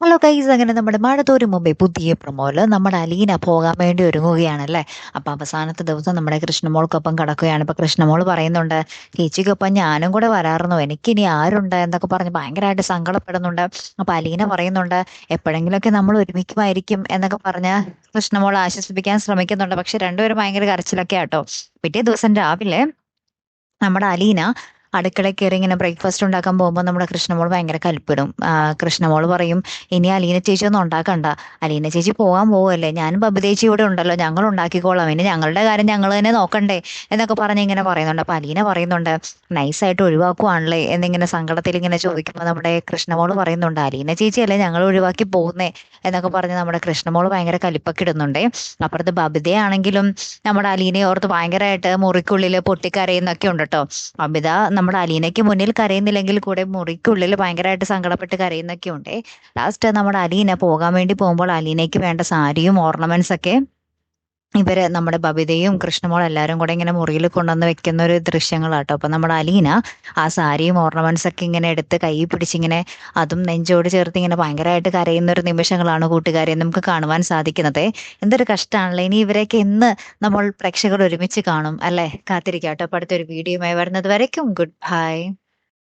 Hello guys, അങ്ങനെ നമ്മുടെ മഴ തോരും മുമ്പേ പുതിയ പ്രൊമോയില് നമ്മുടെ അലീന പോകാൻ വേണ്ടി ഒരുങ്ങുകയാണല്ലേ. അപ്പൊ അവസാനത്തെ ദിവസം നമ്മുടെ കൃഷ്ണമോൾക്കൊപ്പം കിടക്കുകയാണ്. ഇപ്പൊ കൃഷ്ണമോൾ പറയുന്നുണ്ട്, ചേച്ചിക്കൊപ്പം ഞാനും കൂടെ വരാറുന്നു, എനിക്കിനി ആരുണ്ട് എന്നൊക്കെ പറഞ്ഞ് ഭയങ്കരമായിട്ട് സങ്കടപ്പെടുന്നുണ്ട്. അപ്പൊ അലീന പറയുന്നുണ്ട്, എപ്പോഴെങ്കിലുമൊക്കെ നമ്മൾ ഒരുമിക്കുമായിരിക്കും എന്നൊക്കെ പറഞ്ഞ് കൃഷ്ണമോൾ ആശ്വസിപ്പിക്കാൻ ശ്രമിക്കുന്നുണ്ട്. പക്ഷെ രണ്ടുപേരും ഭയങ്കര കരച്ചിലൊക്കെ ആട്ടോ. പിറ്റേ ദിവസം രാവിലെ നമ്മുടെ അലീന അടുക്കളയിൽ കയറി ഇങ്ങനെ ബ്രേക്ക്ഫാസ്റ്റ് ഉണ്ടാക്കാൻ പോകുമ്പോൾ നമ്മുടെ കൃഷ്ണമോൾ ഭയങ്കര കലിപ്പിടും. കൃഷ്ണമോൾ പറയും, ഇനി അലീന ചേച്ചി ഒന്നും ഉണ്ടാക്കണ്ട, അലീന ചേച്ചി പോകാൻ പോവല്ലേ, ഞാനും ബബിതേച്ചി ഇവിടെ ഉണ്ടല്ലോ, ഞങ്ങൾ ഉണ്ടാക്കിക്കോളാം, ഇനി ഞങ്ങളുടെ കാര്യം ഞങ്ങൾ തന്നെ നോക്കണ്ടേ എന്നൊക്കെ പറഞ്ഞ് ഇങ്ങനെ പറയുന്നുണ്ട്. അപ്പൊ അലീന പറയുന്നുണ്ട്, നൈസായിട്ട് ഒഴിവാക്കുവാണല്ലേ എന്നിങ്ങനെ സങ്കടത്തിൽ ഇങ്ങനെ ചോദിക്കുമ്പോൾ നമ്മുടെ കൃഷ്ണമോൾ പറയുന്നുണ്ട്, അലീന ചേച്ചിയല്ലേ ഞങ്ങൾ ഒഴിവാക്കി പോകുന്നേ എന്നൊക്കെ പറഞ്ഞ് നമ്മുടെ കൃഷ്ണമോൾ ഭയങ്കര കലിപ്പൊക്കെ ഇടുന്നുണ്ടേ. അപ്പുറത്ത് ബബിതയാണെങ്കിലും നമ്മുടെ അലീനയെ ഓർത്ത് ഭയങ്കരമായിട്ട് മുറിക്കുള്ളിൽ പൊട്ടിക്കരയുന്നൊക്കെ ഉണ്ട് കേട്ടോ. അമിത നമ്മുടെ അലീനയ്ക്ക് മുന്നിൽ കരയുന്നില്ലെങ്കിൽ കൂടെ മുറിക്കുള്ളിൽ ഭയങ്കരമായിട്ട് സങ്കടപ്പെട്ട് കരയുന്നൊക്കെ ഉണ്ട്. ലാസ്റ്റ് നമ്മുടെ അലീന പോകാൻ വേണ്ടി പോകുമ്പോൾ അലീനയ്ക്ക് വേണ്ട സാരിയും ഓർണമെന്റ്സ് ഒക്കെ ഇവര് നമ്മുടെ ബബിതയും കൃഷ്ണമോളും എല്ലാവരും കൂടെ ഇങ്ങനെ മുറിയിൽ കൊണ്ടുവന്ന് വെക്കുന്ന ഒരു ദൃശ്യങ്ങളാട്ടോ. അപ്പൊ നമ്മുടെ അലീന ആ സാരിയും ഓർണമെന്റ്സ് ഒക്കെ ഇങ്ങനെ എടുത്ത് കൈ പിടിച്ചിങ്ങനെ അതും നെഞ്ചോട് ചേർത്ത് ഇങ്ങനെ ഭയങ്കരമായിട്ട് കരയുന്ന ഒരു നിമിഷങ്ങളാണ് കൂട്ടുകാരെ നമുക്ക് കാണുവാൻ സാധിക്കുന്നത്. എന്തൊരു കഷ്ടമാണല്ലോ. ഇനി ഇവരെയൊക്കെ എന്ന് നമ്മൾ പ്രേക്ഷകർ ഒരുമിച്ച് കാണും അല്ലെ. കാത്തിരിക്കാട്ടോ. അപ്പൊ അടുത്തൊരു വീഡിയോയുമായി വരുന്നത് വരയ്ക്കും ഗുഡ് ബൈ.